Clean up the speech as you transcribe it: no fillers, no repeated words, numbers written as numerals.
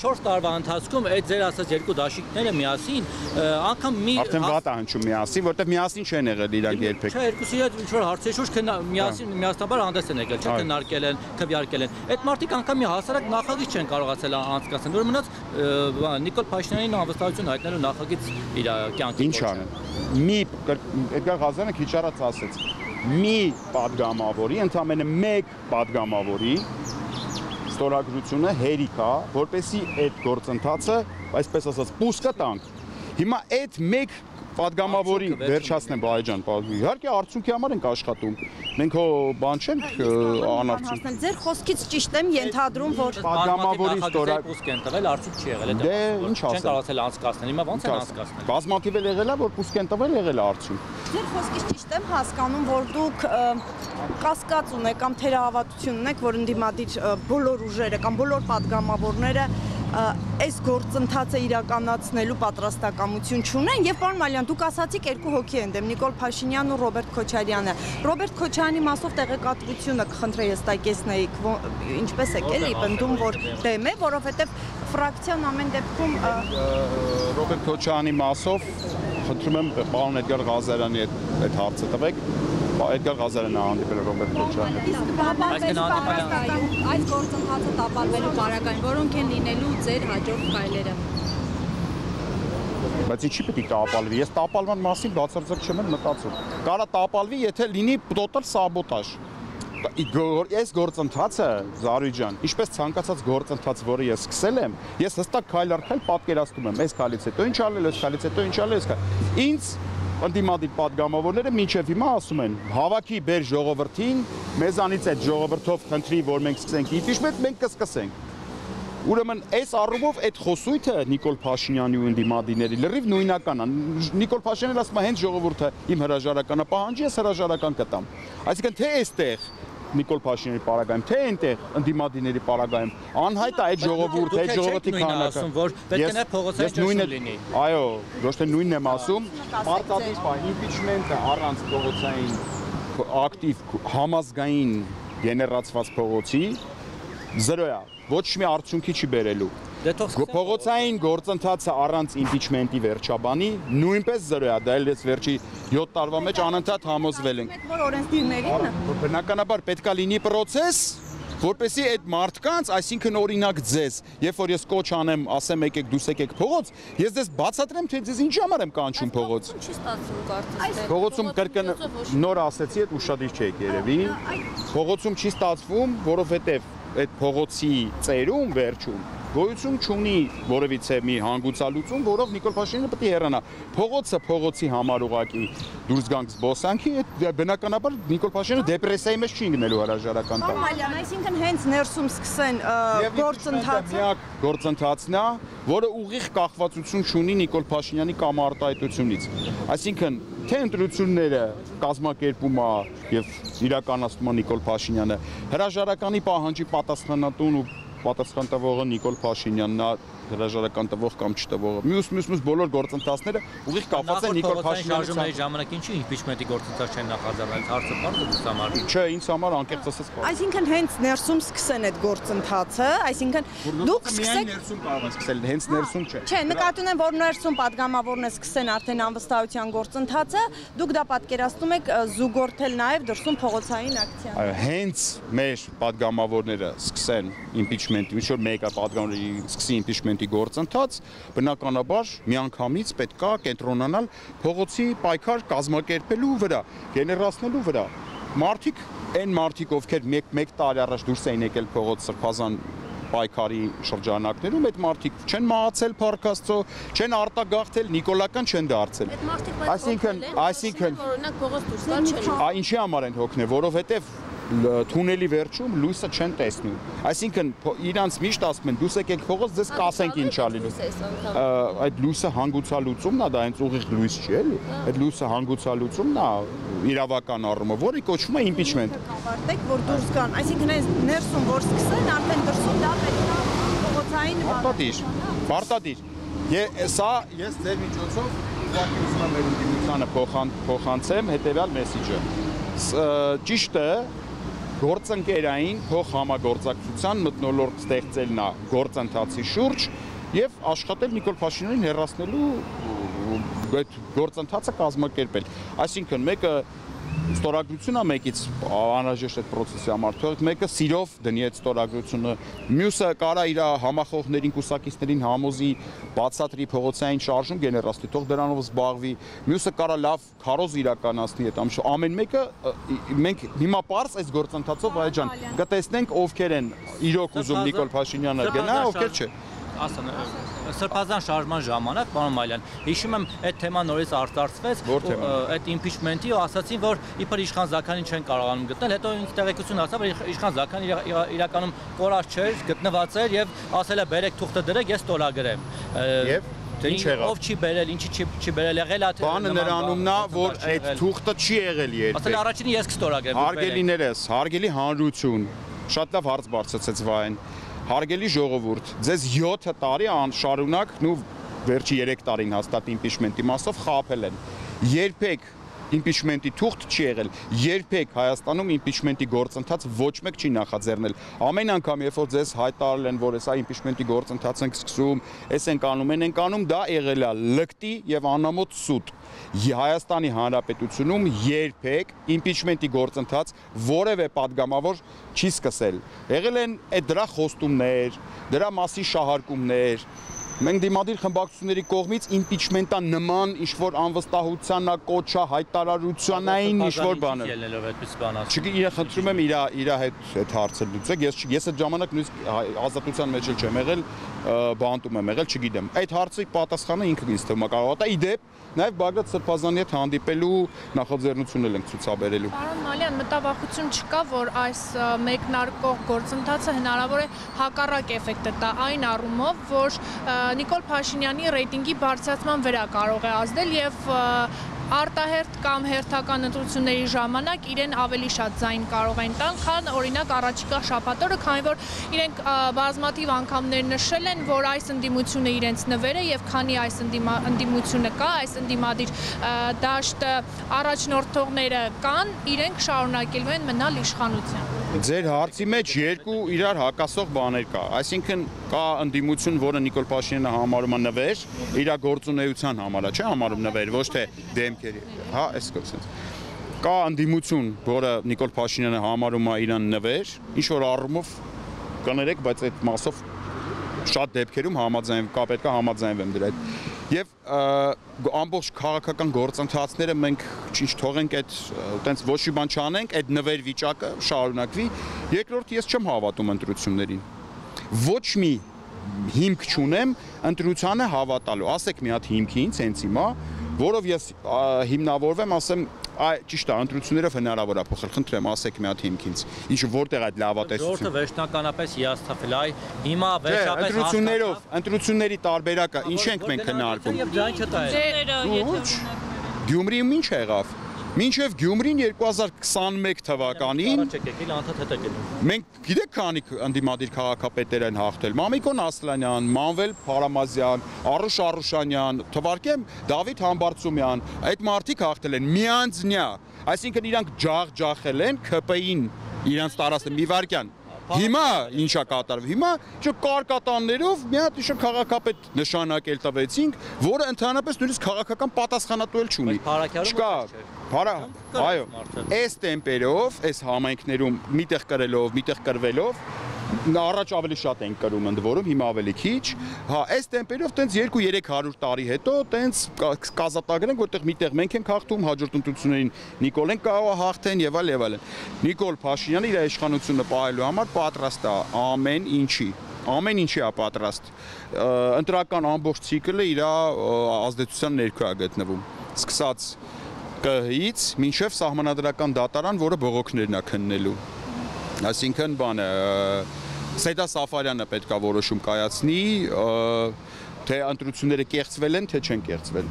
4 տարվա ընթացքում այդ ձեր ասած երկու դաշինքները միասին անգամ մի Արդեն վատ է հնչում միասին, որտեղ միասին չեն եղել իրանք երբեք։ Չէ, երկուսի հետ ինչ որ հարցեր շուրջ միասնաբար հանդես են եկել, չէ՞ քննարկել են, քվեարկել են։ Այդ մարդիկ անգամ մի հասարակ նախագիծ չեն կարողացել անցկացնել, որ մնաց Նիկոլ Փաշինյանին անվստահություն հայտնելու նախագիծ իր կյանքի Ինչ անեն։ Մի Էդգար Ղազարյանը քիչ առաջ ասեց, մի падգամավորի, ընդամենը մեկ падգամավորի ստորագրությունը հերիք է, որպեսզի այդ գործընթացը, այսպես ասած, պուսկա տանք։ Հիմա այդ մեկ падգամավորի վերջացնեմ բայջան, իհարկե արդյունքի համար ենք աշխատում։ Մենք հո բան չենք անարդյունք։ Ձեր խոսքից ճիշտ եմ ենթադրում, որ падգամավորի պուսկ են տվել, արդյունք չի եղել Դե ինչ ասեմ։ Չեն կարողացել անցկացնել, հիմա ո՞նց են անցկացնել։ Բազմաթիվ էլ եղել է, որ պուսկ են տվել, եղել է արդյունք։ Ձեր խոսքից ճիշտ եմ հասկանում, որ դուք կասկած ունեք կամ թերահավատություն ունեք, որ ընդդիմադիր բոլոր ուժերը կամ բոլոր падգամավորները այս գործընթացը իրականացնելու պատրաստակամություն չունեն եւ պարոն Մալյան դուք ասացիք երկու հոգի են դեմ Նիկոլ Փաշինյանն ու Ռոբերտ Քոչարյանը Ռոբերտ Քոչարյանի մասով տեղեկատվությունը կխնդրեի ըստակեսնեիք ինչպես եք էլի պնդում որ դեմ է որովհետեւ ֆրակցիան ամեն դեպքում Ռոբերտ Քոչարյանի մասով խնդրում եմ պարոն Էդգար Ղազարյանի այդ հարցը տվեք Էդգար Ղազարյանը հանդիպել է Ռոբերտ Քոչարյանին այս գործընթացը տապալվելու բարակային որոնք են լինելու ձեր հաջորդ քայլերը Բայց ինչի պետք է տապալվի ես տապալման մասին բացարձակ չեմ մտածում կարա տապալվի եթե լինի տոտալ սաբոտաժ Այս գործընթացը Զարուհի ջան, ինչպես ցանկացած գործընթաց, որը ես սկսել եմ, ես հստակ քայլ առ քայլ պատկերացնում եմ, այս քայլից հետո ինչ արել, այս քայլից հետո ինչ արել, Ինձ ընդդիմադիր падգամավորները մինչև հիմա ասում են, հավաքի բեր ժողովրդին, մեզանից այդ ժողովրդով խնդրի, որ մենք սկսենք impeachment, մենք կսկսենք։ Ուրեմն այս առումով այդ խոսույթը Նիկոլ Փաշինյանի ու ընդդիմադիրների լրիվ նույնական է։ Նիկոլ Փաշինյանն ասում է հենց ժողովուրդը իմ հրաժարականը պահանջի, ես հրաժարական կտամ։ Այսինքն թե այստեղ Նիկոլ Փաշինյանի պարագայում, թե այնտեղ ընդդիմադիրների պարագայում անհայտ է այդ ժողովուրդը, այդ ժողովրդի քանակը, որ պետք է նաև փողոցային ճնշում լինի։ Այո, ոչ թե նույնն եմ ասում, պարտադիր է impeachment-ը առանց փողոցային ակտիվ համազգային գեներացված փողոցի 0 է, ոչ մի արդյունքի չի բերելու։ Փողոցային գործընթացը առանց impeachment-ի վերջաբանի նույնպես 0 է, դա էլ ես վերջի 7 տարվա մեջ անընդհատ համոզվել ենք։ Որ օրենսդիրներին Բնականաբար պետք է լինի process, որպեսզի այդ մարդկանց, այսինքն օրինակ ձեզ, երբ որ ես կոչ անեմ, ասեմ եկեք դուս եկեք փողոց, ես ձեզ բացատրեմ, թե ձեզ ինչ համար եմ կանչում փողոց։ Չի ստացվում կարծես։ Փողոցում կրկն նոր ասեցի, այդ ուշադիր չեք երևի։ Փողոցում չի ստացվում, որովհետև այդ փողոցի ծերում վերջում գոյություն չունի որևիցե մի հանգուցալուծում, որով Նիկոլ Փաշինյանը պետք է հեռանա։ Փողոցը փողոցի համար ուղակի դուրս գանք զբոսանքի, բնականաբար Նիկոլ Փաշինյանը դեպրեսիայի մեջ չի գնելու հրաժարական տալ։ Մալյան, այսինքն հենց ներսում սկսեն գործընթացը։ Միակ գործընթացն է, որը ուղիղ կախվածություն չունի Նիկոլ Փաշինյանի կամ արտահայտությունից։ Այսինքն թե ընտրությունները կազմակերպում է եւ իրականացնում է Նիկոլ Փաշինյանը, հրաժարականի պահանջի պատասխանատուն ու պատասխան տվողը Նիկոլ Փաշինյանն է, հրաժարական տվող կամ չտվողը։ Մյուս բոլոր գործընթացները ուղիղ կապված են Նիկոլ Փաշինյանի ժամանակ ինչի impeachment-ի գործընթաց չեն նախաձեռնել, հարցը բարձր դուք համար։ Չէ, ինձ համար անկեղծ ասած։ Այսինքն հենց ներսում սկսեն այդ գործընթացը, այսինքն դուք սկսեք ներսում կարող են սկսել, հենց ներսում չէ։ Չէ, նկատի ունեմ, որ ներսում падգամավորն է սկսեն արդեն անվստահության գործընթացը, դուք դա պատկերացնում եք զուգորդել նաև դրսում փողոցային ակցիա։ Այո, հենց մեր падգամավորները սկսեն impeachment-ի, ինչ որ մեկը падգամավորի սկսի impeachment-ի գործընթաց, բնականաբար միանգամից պետք է կենտրոնանալ փողոցի պայքար կազմակերպելու վրա, գեներացնելու վրա։ Այն մարդիկ, ովքեր մեկ տարի առաջ դուրս էին եկել փողոց Սրբազան պայքարի շրջանակներում, այդ մարդիկ չեն մահացել Փառք Աստծո, չեն արտագաղթել, նիկոլական չեն դարձել։ Այսինքն օրինակ փողոց դուրս գալ չեն։ Ինչի համար են հոգնել, որովհետև թունելի վերջում լույսը չեն տեսնում։ Այսինքն իրանց միշտ ասում են դուս եկեք փողոց, ձեզ կասենք ինչ ա լինում։ Այդ լույսը հանգուցալուծումն է, դա հենց ուղիղ լույս չի էլի։ Այդ լույսը հանգուցալուծումն է իրավական առումով, որը կոչվում է impeachment։ Կավարտեք, որ դուրս գան, այսինքն այս ներսում որ սկսեն, արդեն դրսում դա պետք է փողոցային Պարտադիր։ Սա ես ձեր միջոցով ուղղակի ուզում եմ ընդդիմությանը փոխանցեմ հետևյալ մեսիջը։ Ճիշտ է, գործընկերային փոխհամագործակցության մթնոլորտ ստեղծելն է գործընթացի շուրջ եւ աշխատել Նիկոլ Փաշինյանին հեռացնելու այդ գործընթացը կազմակերպել։ Այսինքն մեկը ստորագրությունն է մեկից անհրաժեշտ այդ process-ի համար, թող մեկը սիրով դնի այդ ստորագրությունը, մյուսը կարա իր համախոհներին, կուսակիցներին համոզի, բացատրի փողոցային շարժում գեներացնի, թող դրանով զբաղվի, մյուսը կարա լավ քարոզ իրականացնի այդ ամեն մեկը մենք հիմա պարզ այս գործընթացով այջան կտեսնենք ովքեր են իրոք ուզում Նիկոլ Փաշինյանը գնա, ովքեր չէ։ Ասան Սրբազան շարժման ժամանակ, պարոն Մայլյան, հիշում եմ այդ թեման նորից արտարծվեց, այդ impeachment-ի ու ասացին, որ իբր Իշխան Զաքարին չեն կարողանում գտնել, հետո ինձ տեղեկություն ասա, որ Իշխան Զաքարին իրականում կորած չէր, գտնված էր եւ ասել է բերեք թուղթը դրեք, ես ստորագրեմ։ Ինչ եղավ։ Ով չի բերել, ինչի չի բերել, եղել է թե բանը նրանումն է, որ այդ թուղթը չի եղել երբեք։ ասել առաջինը ես կստորագրեմ։ Հարգելիներս, հարգելի հանրություն, շատ լավ հարց բարձրացեց Վահեն։ Հարգելի ժողովուրդ, ձեզ 7 տարի շարունակ ու վերջի 3 տարին հաստատ impeachment-ի մասով խաբել են։ Երբեք impeachment-ի թուղթ չի եղել, երբեք Հայաստանում impeachment-ի գործընթաց ոչ մեկ չի նախաձեռնել։ Ամեն անգամ, երբ որ ձեզ հայտարարել են, որ հեսա impeachment-ի գործընթաց ենք սկսում, էս ենք անում, դա եղել է լկտի եւ անամոթ սուտ։ Հայաստանի Հանրապետությունում երբեք impeachment-ի գործընթաց որևէ падգամավոր չի սկսել։ Եղել են այդ դրա խոստումներ, դրա մասի շահարկումներ։ Մենք դիմադիր խմբակցությունների կողմից impeachment-ա նման ինչ-որ անվստահությանա, կոչա, հայտարարությանային ինչ-որ բաներ։ Չգիտեմ, խնդրում եմ իր հետ հարցը լուծեք։ Ես այդ ժամանակ նույնիսկ ազատության մեջ չեմ եղել, բանտում եմ եղել, չգիտեմ։ Այդ հարցի պատասխանը ինքը ինձ թվում է կարող է։ Իդեպ նաև Բագրատ Սրբազանի հետ հանդիպելու նախաձեռնություն ենք ցուցաբերելու։ Պարոն Մալյան, մտավախություն չկա, որ այս մեկնարկող գործընթացը հնարավոր է հակառակ էֆեկտը տա այն առումով, որ Նիկոլ Փաշինյանի ռեյտինգի բարձրացման վրա կարող է ազդել եւ արտահերթ կամ հերթական ընտրությունների ժամանակ իրեն ավելի շատ ձայն կարող են տան, քան օրինակ առաջիկա շաբաթօրը, քանի որ իրենք բազմաթիվ անգամներ նշել են, որ այս ընդդիմությունը իրենց նվեր է եւ քանի այս ընդդիմությունը կա, այս ընդդիմադիր դաշտը առաջնորդողները կան, իրենք շարունակելու են մնալ իշխանության։ Ձեր հարցի մեջ երկու իրար հակասող բաներ կա, այսինքն կա ընդդիմություն, որը Նիկոլ Փաշինյանը համարում է նվեր, իր գործունեության համար է, չէ՞ համարում նվեր, ոչ թե դեմքերի, հա, այս կողմից։ Կա ընդդիմություն, որը Նիկոլ Փաշինյանը համարում է իրան նվեր, ինչ որ առումով կներեք, բայց այդ մասով շատ դեպքերում պետք է համաձայնվեմ դրա հետ։ Եվ ամբողջ քաղաքական գործընթացները մենք ինչ թողենք այդ տենց ոչ մի բան չանենք, այդ նվեր վիճակը շարունակվի։ Երկրորդ, ես չեմ հավատում ընտրություններին։ Ոչ մի հիմք չունեմ ընտրությանը հավատալու։ Ասեք մի հատ հիմքի ինձ հենց հիմա, որով ես հիմնավորվեմ, ասեմ, ճիշտ է, ընտրություններով հնարավոր է փոխել, խնդրեմ, ասեք մի հատ հիմք ինձ։ Ինչ որտեղ այդ լավատեսությունը։ Ժողովուրդը վերջնականապես հիասթափել է, հիմա վերջապես ընտրությունների տարբերակը ինչ ենք մենք քննարկում։ Եվ ձայն չտա։ Գյումրիում ինչ եղավ։ Մինչև Գյումրին 2021 թվականին մենք գիտեք քանի ընդդիմադիր քաղաքապետեր են հաղթել։ Մամիկոն Ասլանյան, Մանվել Փարամազյան, Արուշ Արուշանյան, թվարկեմ Դավիթ Համբարձումյան, այդ մարդիկ հաղթել են միանձնյա, այսինքն իրանք ջախջախել են ԿՊ-ին իրանց տարածքը մի վարքյան։ Հիմա ինչա կատարվում։ Հիմա կարկատաններով մի հատ իշը քաղաքապետ նշանակել տվեցինք, որը ընդհանրապես նույնիսկ քաղաքական պատասխանատու էլ չունի։ Այո, այս տեմպերով, այս համայնքներում միտեղ կրելով, միտեղ կրվելով առաջ ավելի շատ ենք կրում ընդ որում, հիմա ավելի քիչ։ Հա, այս տեմպերով տենց 200-300 տարի հետո տենց կազատագրենք, որտեղ միտեղ մենք ենք հաղթում, հաջորդ ընտրություններին Նիկոլեն կարող է հաղթեն եւ այլն։ Նիկոլ Փաշինյանը իր իշխանությունը պահելու համար պատրաստ է ամեն ինչի է պատրաստ։ Ընտրական ամբողջ ցիկլը իր ազդեցության ներքո է գտնվում։ Սկսած ԿՀ-ից մինչև սահմանադրական դատարան, որը բողոքներն է քննելու։ Այսինքն բանը Սեյդա Սաֆարյանը պետք է որոշում կայացնի, թե ընտրությունները կեղծվել են, թե չեն կեղծվել։